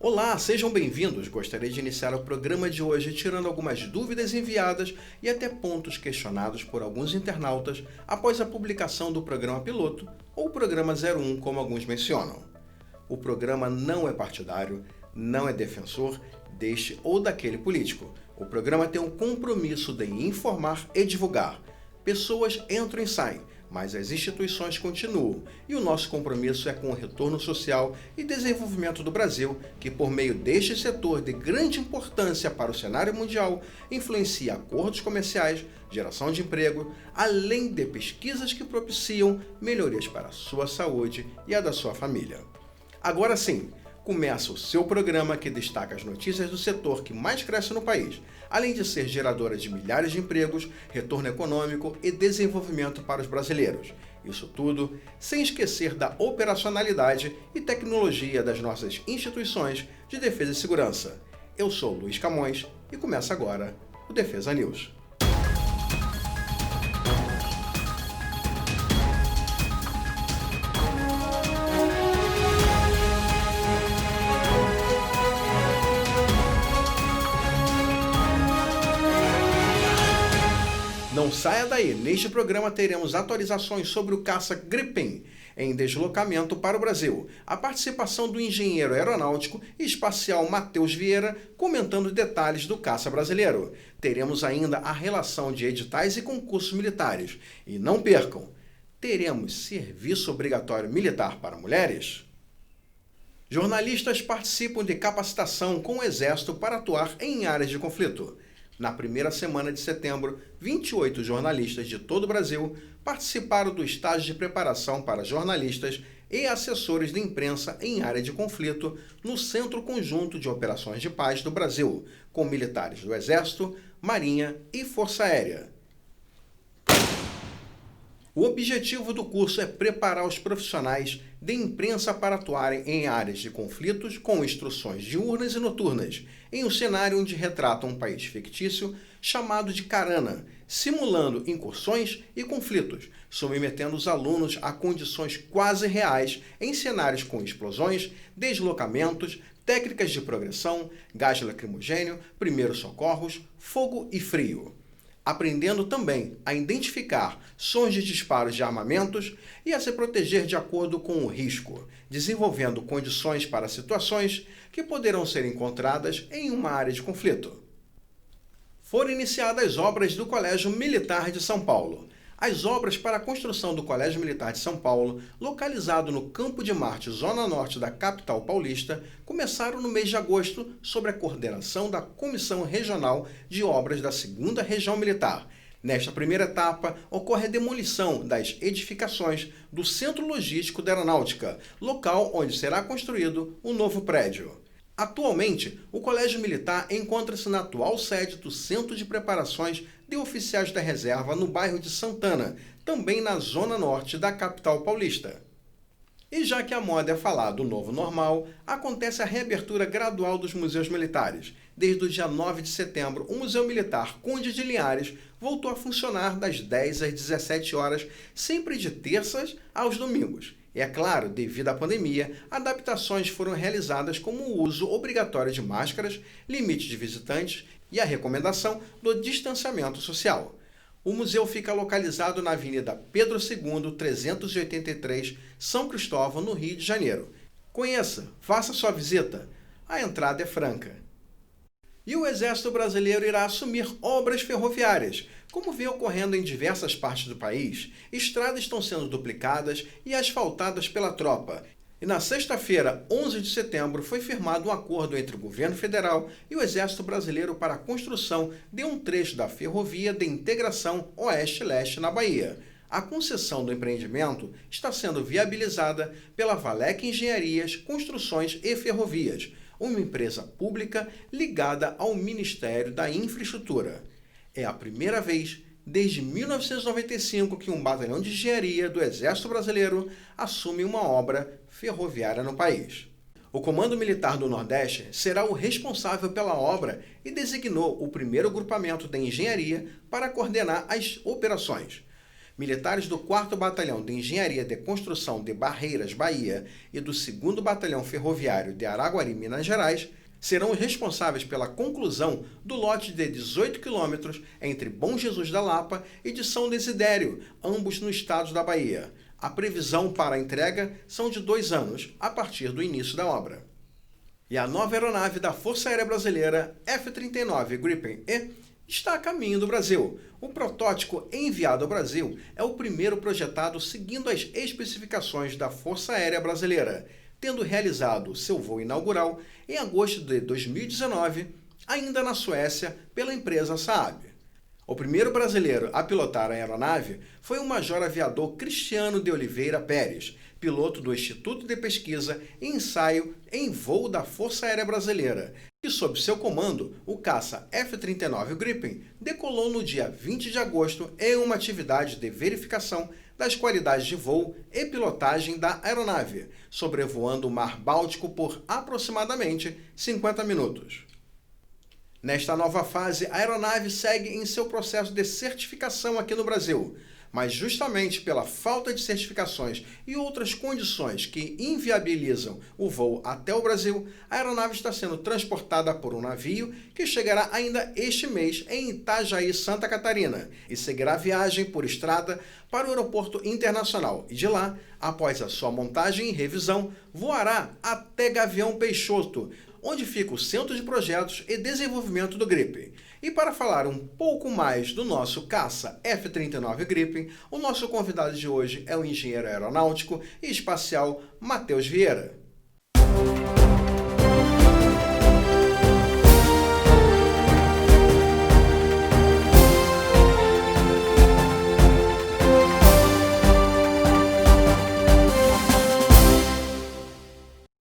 Olá, sejam bem-vindos. Gostaria de iniciar o programa de hoje tirando algumas dúvidas enviadas e até pontos questionados por alguns internautas após a publicação do programa piloto ou programa 01, como alguns mencionam. O programa não é partidário, não é defensor deste ou daquele político. O programa tem um compromisso de informar e divulgar. Pessoas entram e saem, mas as instituições continuam, e o nosso compromisso é com o retorno social e desenvolvimento do Brasil, que por meio deste setor de grande importância para o cenário mundial, influencia acordos comerciais, geração de emprego, além de pesquisas que propiciam melhorias para a sua saúde e a da sua família. Agora sim, começa o seu programa que destaca as notícias do setor que mais cresce no país, além de ser geradora de milhares de empregos, retorno econômico e desenvolvimento para os brasileiros. Isso tudo sem esquecer da operacionalidade e tecnologia das nossas instituições de defesa e segurança. Eu sou Luiz Camões e começa agora o Defesa News. Não saia daí, neste programa teremos atualizações sobre o caça Gripen em deslocamento para o Brasil, a participação do engenheiro aeronáutico e espacial Matheus Vieira comentando detalhes do caça brasileiro. Teremos ainda a relação de editais e concursos militares. E não percam, teremos serviço obrigatório militar para mulheres? Jornalistas participam de capacitação com o Exército para atuar em áreas de conflito. Na primeira semana de setembro, 28 jornalistas de todo o Brasil participaram do estágio de preparação para jornalistas e assessores de imprensa em área de conflito no Centro Conjunto de Operações de Paz do Brasil, com militares do Exército, Marinha e Força Aérea. O objetivo do curso é preparar os profissionais de imprensa para atuarem em áreas de conflitos com instruções diurnas e noturnas, em um cenário onde retrata um país fictício chamado de Carana, simulando incursões e conflitos, submetendo os alunos a condições quase reais em cenários com explosões, deslocamentos, técnicas de progressão, gás lacrimogênio, primeiros socorros, fogo e frio. Aprendendo também a identificar sons de disparos de armamentos e a se proteger de acordo com o risco, desenvolvendo condições para situações que poderão ser encontradas em uma área de conflito. Foram iniciadas obras do Colégio Militar de São Paulo. As obras para a construção do Colégio Militar de São Paulo, localizado no Campo de Marte, zona norte da capital paulista, começaram no mês de agosto sob a coordenação da Comissão Regional de Obras da 2ª Região Militar. Nesta primeira etapa, ocorre a demolição das edificações do Centro Logístico da Aeronáutica, local onde será construído um novo prédio. Atualmente, o Colégio Militar encontra-se na atual sede do Centro de Preparações de Oficiais da Reserva, no bairro de Santana, também na zona norte da capital paulista. E já que a moda é falar do novo normal, acontece a reabertura gradual dos museus militares. Desde o dia 9 de setembro, o Museu Militar Conde de Linhares voltou a funcionar das 10 às 17 horas, sempre de terças aos domingos. E é claro, devido à pandemia, adaptações foram realizadas como o uso obrigatório de máscaras, limite de visitantes e a recomendação do distanciamento social. O museu fica localizado na Avenida Pedro II, 383, São Cristóvão, no Rio de Janeiro. Conheça, faça sua visita. A entrada é franca. E o Exército Brasileiro irá assumir obras ferroviárias. Como vem ocorrendo em diversas partes do país, estradas estão sendo duplicadas e asfaltadas pela tropa. E na sexta-feira, 11 de setembro, foi firmado um acordo entre o governo federal e o Exército Brasileiro para a construção de um trecho da ferrovia de integração Oeste-Leste na Bahia. A concessão do empreendimento está sendo viabilizada pela Valec Engenharias, Construções e Ferrovias, uma empresa pública ligada ao Ministério da Infraestrutura. É a primeira vez desde 1995 que um batalhão de engenharia do Exército Brasileiro assume uma obra ferroviária no país. O Comando Militar do Nordeste será o responsável pela obra e designou o primeiro grupamento de engenharia para coordenar as operações. Militares do 4º Batalhão de Engenharia de Construção de Barreiras, Bahia, e do 2º Batalhão Ferroviário de Araguari, Minas Gerais, serão os responsáveis pela conclusão do lote de 18 quilômetros entre Bom Jesus da Lapa e de São Desidério, ambos no estado da Bahia. A previsão para a entrega são de 2 anos, a partir do início da obra. E a nova aeronave da Força Aérea Brasileira, F-39 Gripen E, está a caminho do Brasil. O protótipo enviado ao Brasil é o primeiro projetado seguindo as especificações da Força Aérea Brasileira, tendo realizado seu voo inaugural em agosto de 2019, ainda na Suécia, pela empresa Saab. O primeiro brasileiro a pilotar a aeronave foi o major aviador Cristiano de Oliveira Pérez, piloto do Instituto de Pesquisa e Ensaio em Voo da Força Aérea Brasileira, que, sob seu comando, o caça F-39 Gripen decolou no dia 20 de agosto em uma atividade de verificação das qualidades de voo e pilotagem da aeronave, sobrevoando o Mar Báltico por aproximadamente 50 minutos. Nesta nova fase, a aeronave segue em seu processo de certificação aqui no Brasil, mas justamente pela falta de certificações e outras condições que inviabilizam o voo até o Brasil, a aeronave está sendo transportada por um navio que chegará ainda este mês em Itajaí, Santa Catarina, e seguirá a viagem por estrada para o aeroporto internacional e de lá, após a sua montagem e revisão, voará até Gavião Peixoto, onde fica o Centro de Projetos e Desenvolvimento do Gripen. E para falar um pouco mais do nosso caça F-39 Gripen, o nosso convidado de hoje é o engenheiro aeronáutico e espacial Matheus Vieira.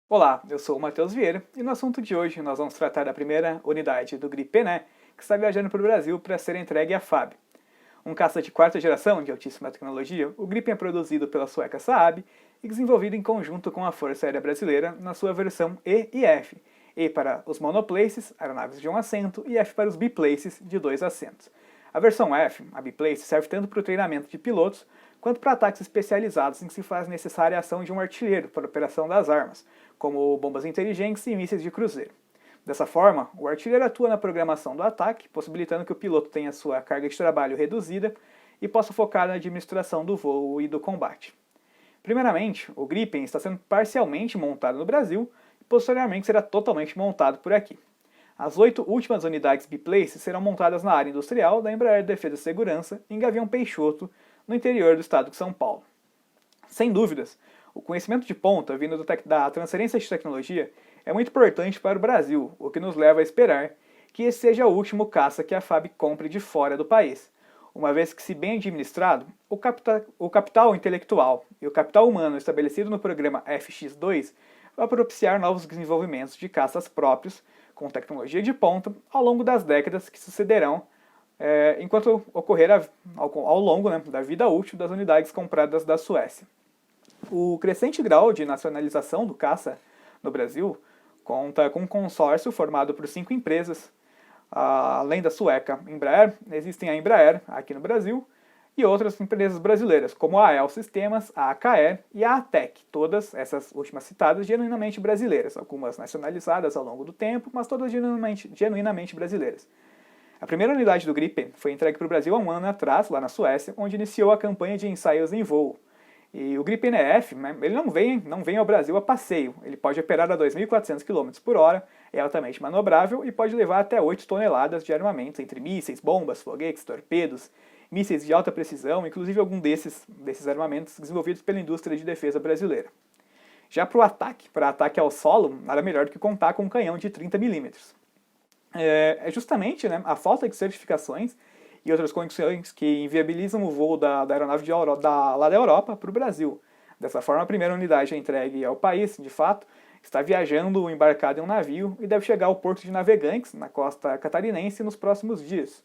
Olá, eu sou o Matheus Vieira e no assunto de hoje nós vamos tratar da primeira unidade do Gripen E, que está viajando para o Brasil para ser entregue à FAB. Um caça de 4ª geração de altíssima tecnologia, o Gripen é produzido pela sueca Saab e desenvolvido em conjunto com a Força Aérea Brasileira na sua versão E e F. E para os monoplaces, aeronaves de um assento, e F para os biplaces, de 2 assentos. A versão F, a biplace, serve tanto para o treinamento de pilotos quanto para ataques especializados em que se faz necessária a ação de um artilheiro para a operação das armas, como bombas inteligentes e mísseis de cruzeiro. Dessa forma, o artilheiro atua na programação do ataque, possibilitando que o piloto tenha sua carga de trabalho reduzida e possa focar na administração do voo e do combate. Primeiramente, o Gripen está sendo parcialmente montado no Brasil e posteriormente será totalmente montado por aqui. As 8 últimas unidades biplace serão montadas na área industrial da Embraer Defesa e Segurança, em Gavião Peixoto, no interior do estado de São Paulo. Sem dúvidas, o conhecimento de ponta vindo da transferência de tecnologia é muito importante para o Brasil, o que nos leva a esperar que esse seja o último caça que a FAB compre de fora do país, uma vez que, se bem administrado, o capital intelectual e o capital humano estabelecido no programa FX2 vai propiciar novos desenvolvimentos de caças próprios, com tecnologia de ponta, ao longo das décadas que sucederão, enquanto ocorrer ao longo da vida útil das unidades compradas da Suécia. O crescente grau de nacionalização do caça no Brasil conta com um consórcio formado por 5 empresas. Além da sueca Embraer, existem a Embraer aqui no Brasil e outras empresas brasileiras, como a AEL Sistemas, a AKE e a ATEC, todas essas últimas citadas genuinamente brasileiras, algumas nacionalizadas ao longo do tempo, mas todas genuinamente brasileiras. A primeira unidade do Gripen foi entregue para o Brasil há um ano atrás, lá na Suécia, onde iniciou a campanha de ensaios em voo. E o Gripen EF, ele não vem ao Brasil a passeio. Ele pode operar a 2.400 km por hora, é altamente manobrável e pode levar até 8 toneladas de armamentos, entre mísseis, bombas, foguetes, torpedos, mísseis de alta precisão, inclusive algum desses armamentos desenvolvidos pela indústria de defesa brasileira. Já para ataque ao solo, nada melhor do que contar com um canhão de 30 mm. É justamente a falta de certificações e outras condições que inviabilizam o voo da aeronave lá da Europa para o Brasil. Dessa forma, a primeira unidade é entregue ao país, de fato, está viajando embarcado em um navio e deve chegar ao porto de Navegantes, na costa catarinense, nos próximos dias.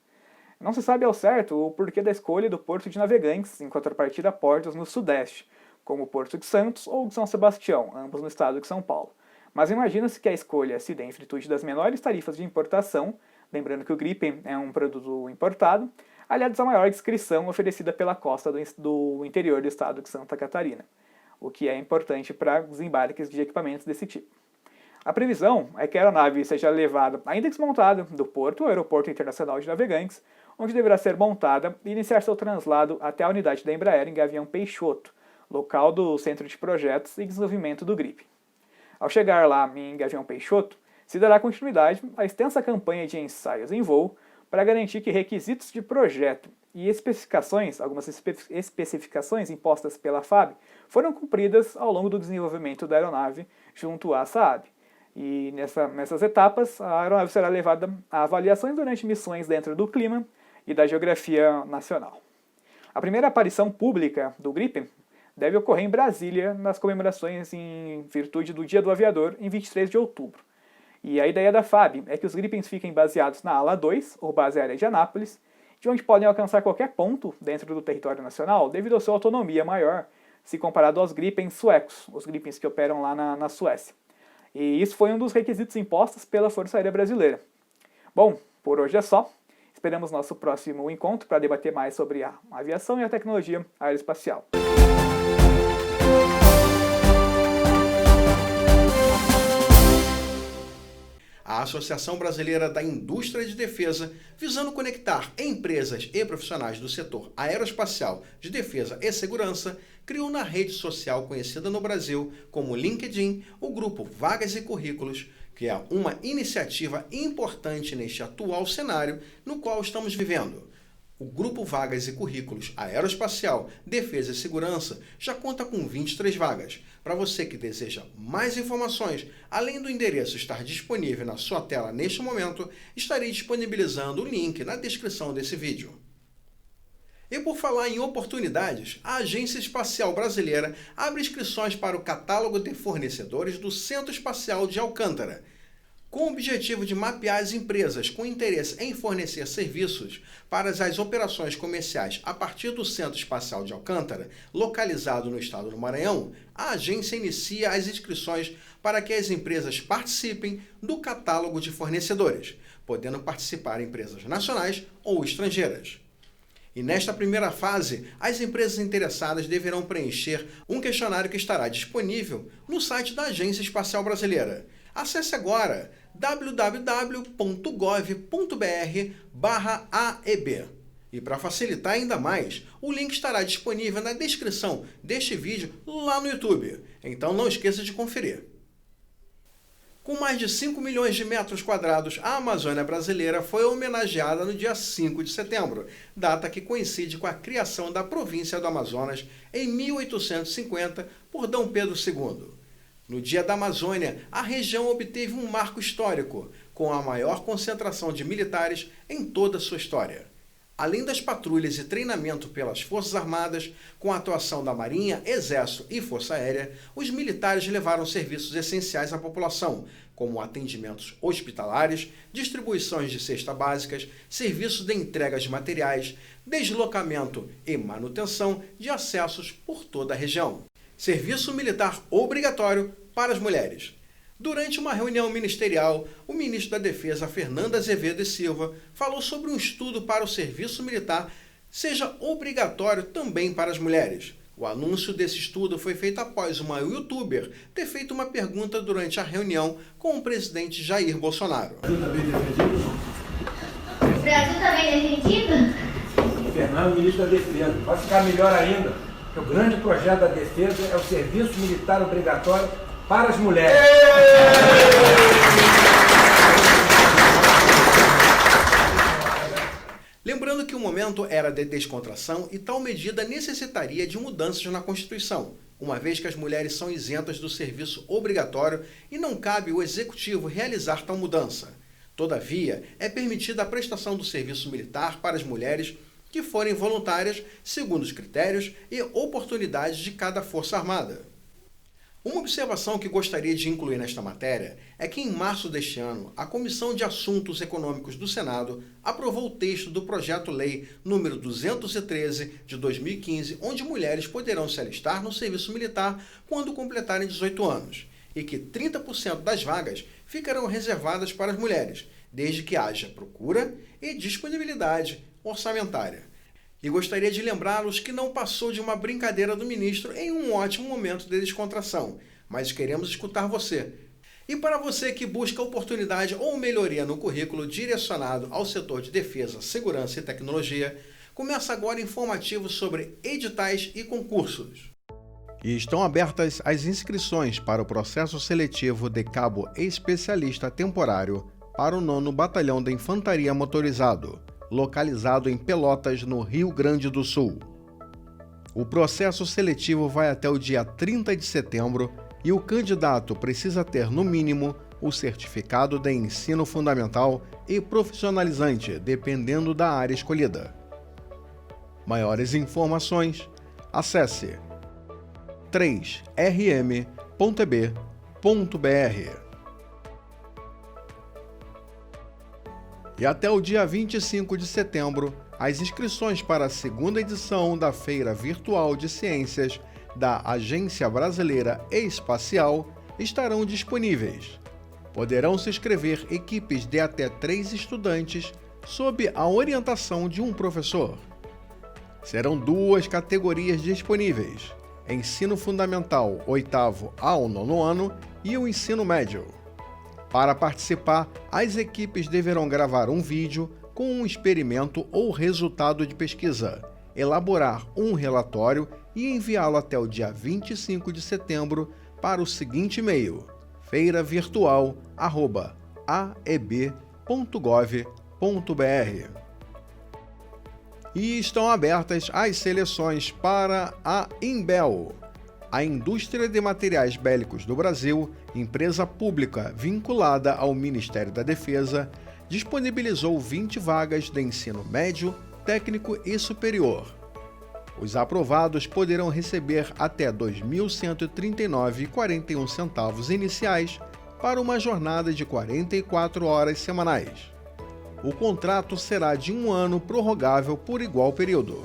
Não se sabe ao certo o porquê da escolha do porto de Navegantes, em contrapartida a portos no sudeste, como o Porto de Santos ou de São Sebastião, ambos no estado de São Paulo. Mas imagina-se que a escolha se dê em virtude das menores tarifas de importação, lembrando que o Gripen é um produto importado, aliados à maior discrição oferecida pela costa do interior do estado de Santa Catarina, o que é importante para desembarques de equipamentos desse tipo. A previsão é que a aeronave seja levada, ainda desmontada, do porto ao Aeroporto Internacional de Navegantes, onde deverá ser montada e iniciar seu translado até a unidade da Embraer em Gavião Peixoto, local do Centro de Projetos e Desenvolvimento do GRIP. Ao chegar lá em Gavião Peixoto, se dará continuidade à extensa campanha de ensaios em voo para garantir que requisitos de projeto e algumas especificações impostas pela FAB, foram cumpridas ao longo do desenvolvimento da aeronave junto à SAAB. E nessas etapas, a aeronave será levada a avaliações durante missões dentro do clima e da geografia nacional. A primeira aparição pública do GRIP deve ocorrer em Brasília, nas comemorações em virtude do Dia do Aviador, em 23 de outubro. E a ideia da FAB é que os Gripens fiquem baseados na ala 2, ou base aérea de Anápolis, de onde podem alcançar qualquer ponto dentro do território nacional devido à sua autonomia maior, se comparado aos Gripens suecos, os Gripens que operam lá na Suécia. E isso foi um dos requisitos impostos pela Força Aérea Brasileira. Bom, por hoje é só. Esperamos nosso próximo encontro para debater mais sobre a aviação e a tecnologia aeroespacial. A Associação Brasileira da Indústria de Defesa, visando conectar empresas e profissionais do setor aeroespacial de defesa e segurança, criou na rede social conhecida no Brasil como LinkedIn o grupo Vagas e Currículos, que é uma iniciativa importante neste atual cenário no qual estamos vivendo. O Grupo Vagas e Currículos Aeroespacial, Defesa e Segurança já conta com 23 vagas. Para você que deseja mais informações, além do endereço estar disponível na sua tela neste momento, estarei disponibilizando o link na descrição desse vídeo. E por falar em oportunidades, a Agência Espacial Brasileira abre inscrições para o catálogo de fornecedores do Centro Espacial de Alcântara. Com o objetivo de mapear as empresas com interesse em fornecer serviços para as operações comerciais a partir do Centro Espacial de Alcântara, localizado no estado do Maranhão, a agência inicia as inscrições para que as empresas participem do catálogo de fornecedores, podendo participar empresas nacionais ou estrangeiras. E nesta primeira fase, as empresas interessadas deverão preencher um questionário que estará disponível no site da Agência Espacial Brasileira. Acesse agora www.gov.br/AEB. E para facilitar ainda mais, o link estará disponível na descrição deste vídeo lá no YouTube. Então não esqueça de conferir. Com mais de 5 milhões de metros quadrados, a Amazônia brasileira foi homenageada no dia 5 de setembro, data que coincide com a criação da província do Amazonas em 1850 por D. Pedro II. No Dia da Amazônia, a região obteve um marco histórico, com a maior concentração de militares em toda a sua história. Além das patrulhas e treinamento pelas Forças Armadas, com a atuação da Marinha, Exército e Força Aérea, os militares levaram serviços essenciais à população, como atendimentos hospitalares, distribuições de cestas básicas, serviços de entrega de materiais, deslocamento e manutenção de acessos por toda a região. Serviço militar obrigatório para as mulheres. Durante uma reunião ministerial, o ministro da Defesa, Fernando Azevedo e Silva, falou sobre um estudo para o serviço militar seja obrigatório também para as mulheres. O anúncio desse estudo foi feito após uma youtuber ter feito uma pergunta durante a reunião com o presidente Jair Bolsonaro. O Brasil também defendido? Fernando, ministro da Defesa. Vai ficar melhor ainda, porque o grande projeto da defesa é o serviço militar obrigatório para as mulheres. Lembrando que o momento era de descontração e tal medida necessitaria de mudanças na Constituição, uma vez que as mulheres são isentas do serviço obrigatório e não cabe ao Executivo realizar tal mudança. Todavia, é permitida a prestação do serviço militar para as mulheres que forem voluntárias segundo os critérios e oportunidades de cada Força Armada. Uma observação que gostaria de incluir nesta matéria é que em março deste ano, a Comissão de Assuntos Econômicos do Senado aprovou o texto do Projeto-Lei número 213 de 2015, onde mulheres poderão se alistar no serviço militar quando completarem 18 anos, e que 30% das vagas ficarão reservadas para as mulheres, desde que haja procura e disponibilidade orçamentária. E gostaria de lembrá-los que não passou de uma brincadeira do ministro em um ótimo momento de descontração, mas queremos escutar você. E para você que busca oportunidade ou melhoria no currículo direcionado ao setor de defesa, segurança e tecnologia, começa agora informativo sobre editais e concursos. E estão abertas as inscrições para o processo seletivo de cabo especialista temporário para o 9º Batalhão da Infantaria Motorizado, localizado em Pelotas, no Rio Grande do Sul. O processo seletivo vai até o dia 30 de setembro e o candidato precisa ter, no mínimo, o certificado de ensino fundamental e profissionalizante, dependendo da área escolhida. Maiores informações, acesse 3rm.eb.br. E até o dia 25 de setembro, as inscrições para a segunda edição da Feira Virtual de Ciências da Agência Brasileira Espacial estarão disponíveis. Poderão se inscrever equipes de até 3 estudantes sob a orientação de um professor. Serão 2 categorias disponíveis: Ensino Fundamental 8º ao 9º ano e o Ensino Médio. Para participar, as equipes deverão gravar um vídeo com um experimento ou resultado de pesquisa, elaborar um relatório e enviá-lo até o dia 25 de setembro para o seguinte e-mail: feiravirtual@aeb.gov.br. E estão abertas as seleções para a Imbel. A Indústria de Materiais Bélicos do Brasil, empresa pública vinculada ao Ministério da Defesa, disponibilizou 20 vagas de ensino médio, técnico e superior. Os aprovados poderão receber até R$ 2.139,41 iniciais para uma jornada de 44 horas semanais. O contrato será de 1 ano, prorrogável por igual período.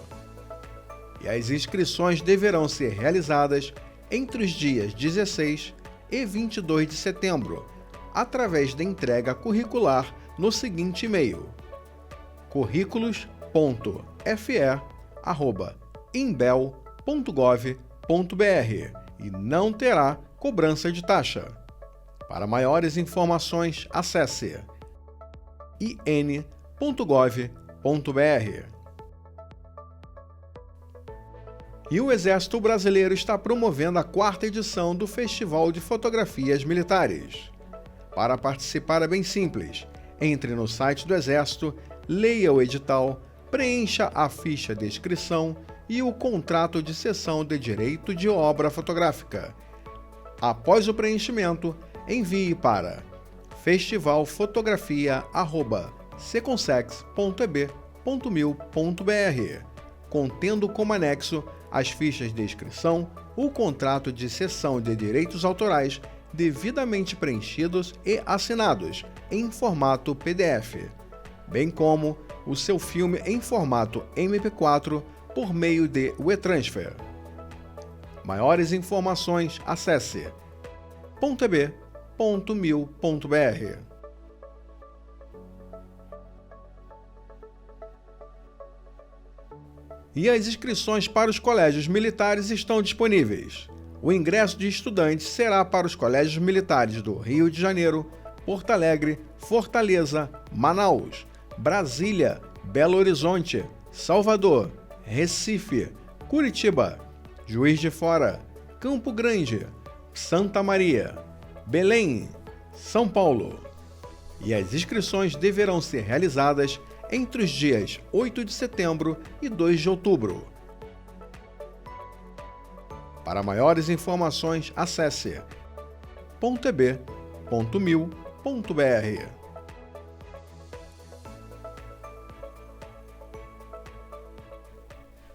E as inscrições deverão ser realizadas entre os dias 16 e 22 de setembro, através da entrega curricular no seguinte e-mail: currículos.fe@imbel.gov.br, e não terá cobrança de taxa. Para maiores informações, acesse in.gov.br. E o Exército Brasileiro está promovendo a 4ª edição do Festival de Fotografias Militares. Para participar é bem simples. Entre no site do Exército, leia o edital, preencha a ficha de inscrição e o contrato de cessão de direito de obra fotográfica. Após o preenchimento, envie para festivalfotografia@seconsex.eb.mil.br, contendo como anexo as fichas de inscrição, o contrato de cessão de direitos autorais devidamente preenchidos e assinados em formato PDF, bem como o seu filme em formato MP4 por meio de WeTransfer. Maiores informações, acesse .eb.mil.br. E as inscrições para os colégios militares estão disponíveis. O ingresso de estudantes será para os colégios militares do Rio de Janeiro, Porto Alegre, Fortaleza, Manaus, Brasília, Belo Horizonte, Salvador, Recife, Curitiba, Juiz de Fora, Campo Grande, Santa Maria, Belém, São Paulo. E as inscrições deverão ser realizadas entre os dias 8 de setembro e 2 de outubro. Para maiores informações, acesse .eb.mil.br.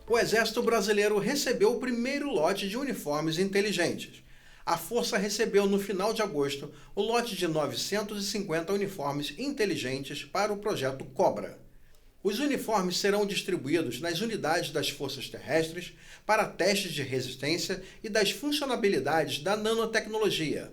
O Exército Brasileiro recebeu o primeiro lote de uniformes inteligentes. A Força recebeu no final de agosto o lote de 950 uniformes inteligentes para o projeto Cobra. Os uniformes serão distribuídos nas unidades das Forças Terrestres para testes de resistência e das funcionalidades da nanotecnologia.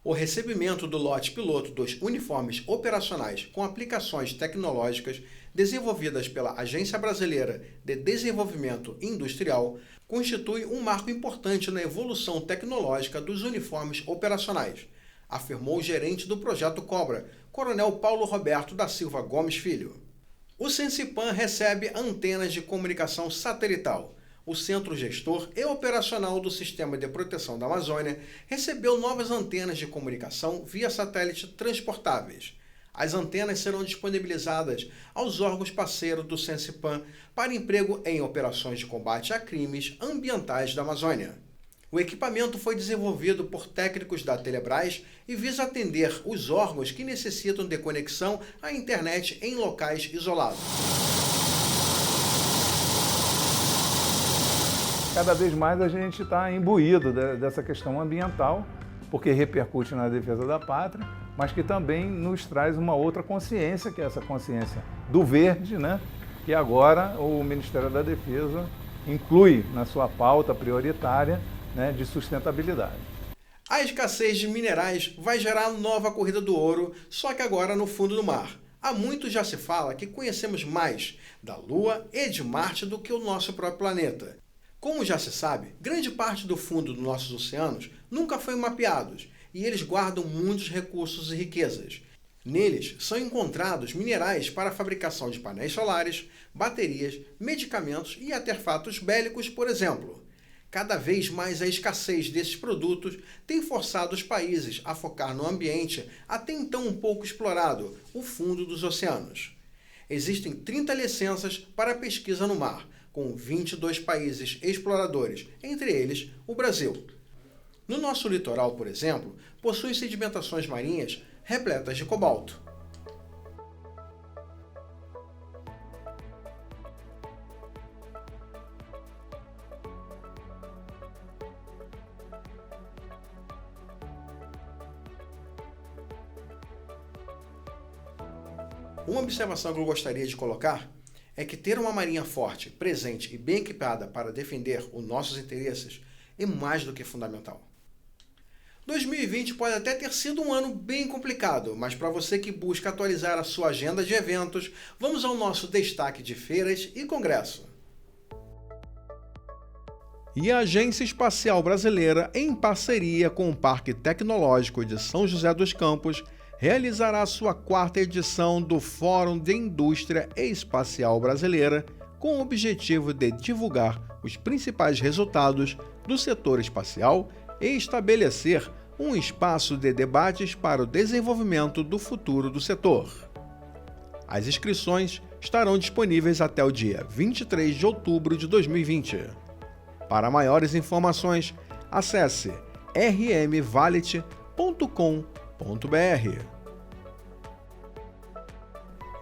O recebimento do lote piloto dos uniformes operacionais com aplicações tecnológicas desenvolvidas pela Agência Brasileira de Desenvolvimento Industrial constitui um marco importante na evolução tecnológica dos uniformes operacionais, afirmou o gerente do projeto Cobra, Coronel Paulo Roberto da Silva Gomes Filho. O Sensipan recebe antenas de comunicação satelital. O Centro Gestor e Operacional do Sistema de Proteção da Amazônia recebeu novas antenas de comunicação via satélite transportáveis. As antenas serão disponibilizadas aos órgãos parceiros do Sensipan para emprego em operações de combate a crimes ambientais da Amazônia. O equipamento foi desenvolvido por técnicos da Telebrás e visa atender os órgãos que necessitam de conexão à internet em locais isolados. Cada vez mais a gente está imbuído dessa questão ambiental, porque repercute na defesa da pátria, mas que também nos traz uma outra consciência, que é essa consciência do verde, né? Que agora o Ministério da Defesa inclui na sua pauta prioritária, né, de sustentabilidade. A escassez de minerais vai gerar nova corrida do ouro, só que agora no fundo do mar. Há muito já se fala que conhecemos mais da Lua e de Marte do que o nosso próprio planeta. Como já se sabe, grande parte do fundo dos nossos oceanos nunca foi mapeado e eles guardam muitos recursos e riquezas. Neles são encontrados minerais para a fabricação de painéis solares, baterias, medicamentos e artefatos bélicos, por exemplo. Cada vez mais a escassez desses produtos tem forçado os países a focar no ambiente até então um pouco explorado, o fundo dos oceanos. Existem 30 licenças para pesquisa no mar, com 22 países exploradores, entre eles o Brasil. No nosso litoral, por exemplo, possui sedimentações marinhas repletas de cobalto. Uma observação que eu gostaria de colocar é que ter uma marinha forte, presente e bem equipada para defender os nossos interesses é mais do que fundamental. 2020 pode até ter sido um ano bem complicado, mas para você que busca atualizar a sua agenda de eventos, vamos ao nosso destaque de feiras e congresso. E a Agência Espacial Brasileira, em parceria com o Parque Tecnológico de São José dos Campos, realizará sua 4ª edição do Fórum de Indústria Espacial Brasileira, com o objetivo de divulgar os principais resultados do setor espacial e estabelecer um espaço de debates para o desenvolvimento do futuro do setor. As inscrições estarão disponíveis até o dia 23 de outubro de 2020. Para maiores informações, acesse rmvalet.com.br.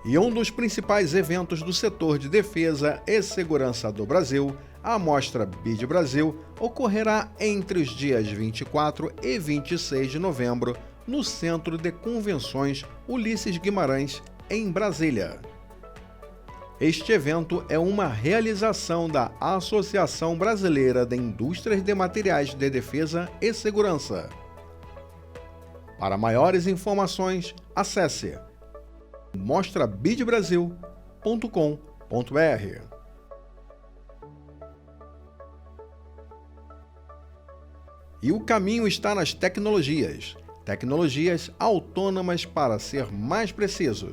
E um dos principais eventos do setor de defesa e segurança do Brasil, a Mostra BID Brasil, ocorrerá entre os dias 24 e 26 de novembro no Centro de Convenções Ulisses Guimarães, em Brasília. Este evento é uma realização da Associação Brasileira de Indústrias de Materiais de Defesa e Segurança. Para maiores informações, acesse mostrabidbrasil.com.br. E o caminho está nas tecnologias. Tecnologias autônomas para ser mais preciso.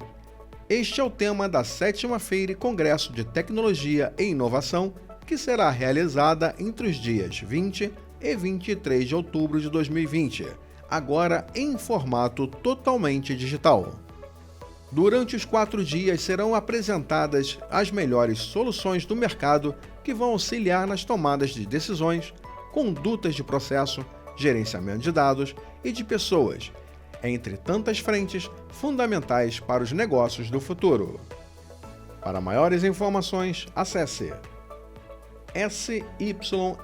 Este é o tema da 7ª Feira e Congresso de Tecnologia e Inovação, que será realizada entre os dias 20 e 23 de outubro de 2020, agora em formato totalmente digital. Durante os 4 dias serão apresentadas as melhores soluções do mercado que vão auxiliar nas tomadas de decisões, condutas de processo, gerenciamento de dados e de pessoas, entre tantas frentes fundamentais para os negócios do futuro. Para maiores informações, acesse sympla.com.br.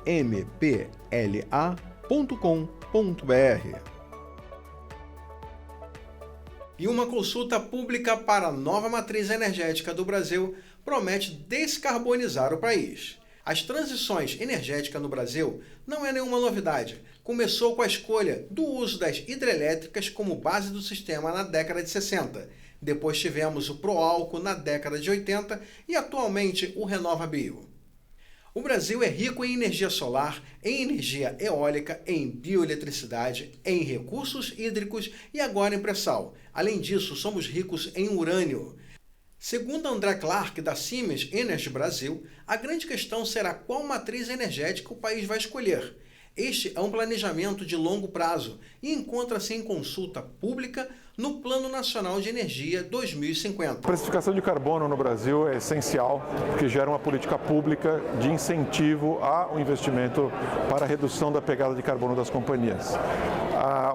E uma consulta pública para a nova matriz energética do Brasil promete descarbonizar o país. As transições energéticas no Brasil não é nenhuma novidade. começou com a escolha do uso das hidrelétricas como base do sistema na década de 60. Depois tivemos o Proálcool na década de 80 e atualmente o RenovaBio. O Brasil é rico em energia solar, em energia eólica, em bioeletricidade, em recursos hídricos e agora em pré-sal. Além disso, somos ricos em urânio. Segundo André Clark, da Siemens Energy Brasil, a grande questão será qual matriz energética o país vai escolher. Este é um planejamento de longo prazo e encontra-se em consulta pública no Plano Nacional de Energia 2050. A precificação de carbono no Brasil é essencial, porque gera uma política pública de incentivo ao investimento para a redução da pegada de carbono das companhias.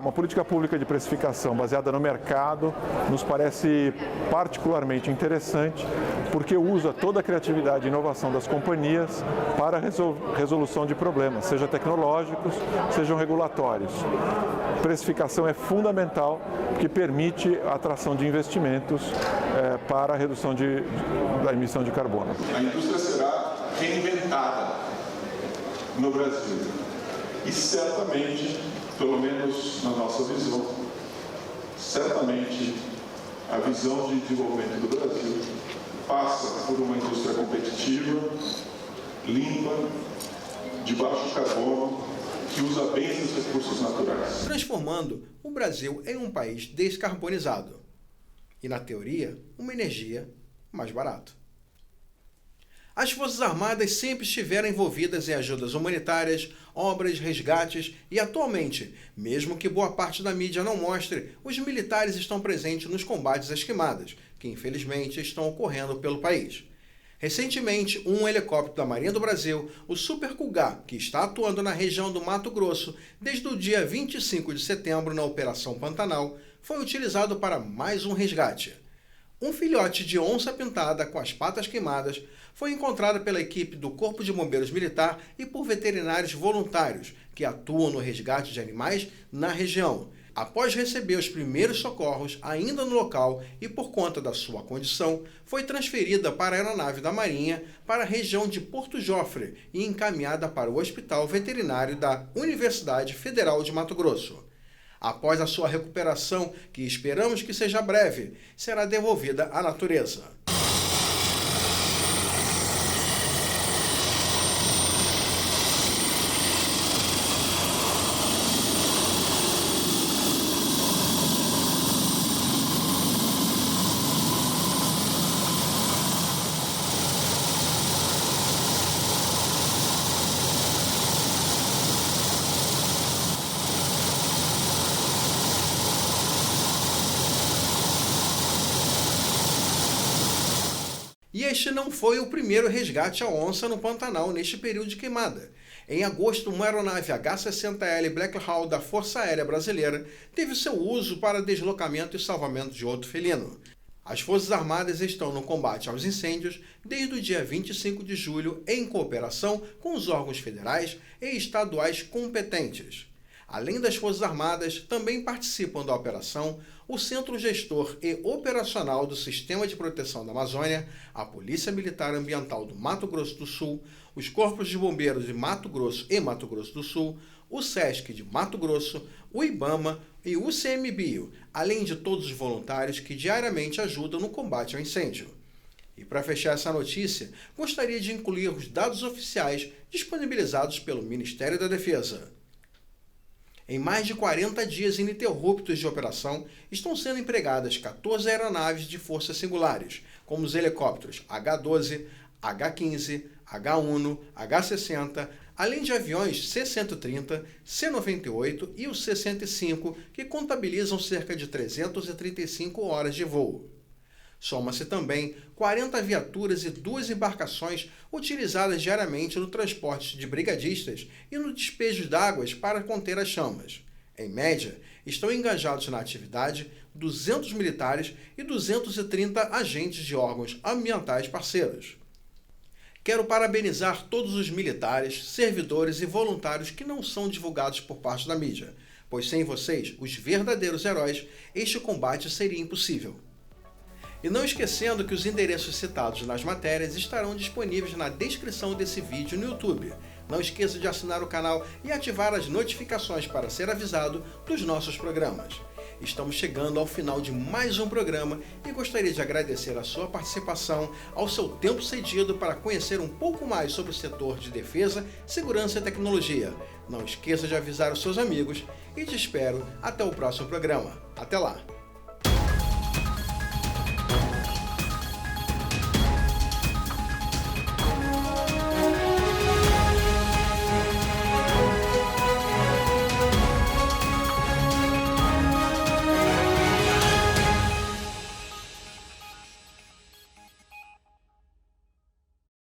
Uma política pública de precificação baseada no mercado nos parece particularmente interessante, porque usa toda a criatividade e inovação das companhias para a resolução de problemas, seja tecnológicos, sejam regulatórios. Precificação é fundamental, porque permite a atração de investimentos para a redução da emissão de carbono. A indústria será reinventada no Brasil e certamente, pelo menos na nossa visão, certamente a visão de desenvolvimento do Brasil passa por uma indústria competitiva, limpa, de baixo carbono, que usa bem esses recursos naturais. Transformando o Brasil em um país descarbonizado e, na teoria, uma energia mais barata. As Forças Armadas sempre estiveram envolvidas em ajudas humanitárias, obras, resgates e, atualmente, mesmo que boa parte da mídia não mostre, os militares estão presentes nos combates às queimadas, que infelizmente estão ocorrendo pelo país. Recentemente, um helicóptero da Marinha do Brasil, o Super Cougar, que está atuando na região do Mato Grosso desde o dia 25 de setembro na Operação Pantanal, foi utilizado para mais um resgate. Um filhote de onça-pintada com as patas queimadas foi encontrado pela equipe do Corpo de Bombeiros Militar e por veterinários voluntários que atuam no resgate de animais na região. Após receber os primeiros socorros ainda no local e por conta da sua condição, foi transferida para a aeronave da Marinha para a região de Porto Jofre e encaminhada para o Hospital Veterinário da Universidade Federal de Mato Grosso. Após a sua recuperação, que esperamos que seja breve, será devolvida à natureza. E este não foi o primeiro resgate à onça no Pantanal neste período de queimada. Em agosto, uma aeronave H-60L Black Hawk da Força Aérea Brasileira teve seu uso para deslocamento e salvamento de outro felino. As Forças Armadas estão no combate aos incêndios desde o dia 25 de julho em cooperação com os órgãos federais e estaduais competentes. Além das Forças Armadas, também participam da operação o Centro Gestor e Operacional do Sistema de Proteção da Amazônia, a Polícia Militar Ambiental do Mato Grosso do Sul, os Corpos de Bombeiros de Mato Grosso e Mato Grosso do Sul, o SESC de Mato Grosso, o IBAMA e o ICMBio, além de todos os voluntários que diariamente ajudam no combate ao incêndio. E para fechar essa notícia, gostaria de incluir os dados oficiais disponibilizados pelo Ministério da Defesa. Em mais de 40 dias ininterruptos de operação, estão sendo empregadas 14 aeronaves de forças singulares, como os helicópteros H-12, H-15, H-1, H-60, além de aviões C-130, C-98 e o C-105, que contabilizam cerca de 335 horas de voo. Soma-se também 40 viaturas e 2 embarcações utilizadas diariamente no transporte de brigadistas e no despejo de águas para conter as chamas. Em média, estão engajados na atividade 200 militares e 230 agentes de órgãos ambientais parceiros. Quero parabenizar todos os militares, servidores e voluntários que não são divulgados por parte da mídia, pois sem vocês, os verdadeiros heróis, este combate seria impossível. E não esquecendo que os endereços citados nas matérias estarão disponíveis na descrição desse vídeo no YouTube. Não esqueça de assinar o canal e ativar as notificações para ser avisado dos nossos programas. Estamos chegando ao final de mais um programa e gostaria de agradecer a sua participação, ao seu tempo cedido para conhecer um pouco mais sobre o setor de defesa, segurança e tecnologia. Não esqueça de avisar os seus amigos e te espero até o próximo programa. Até lá!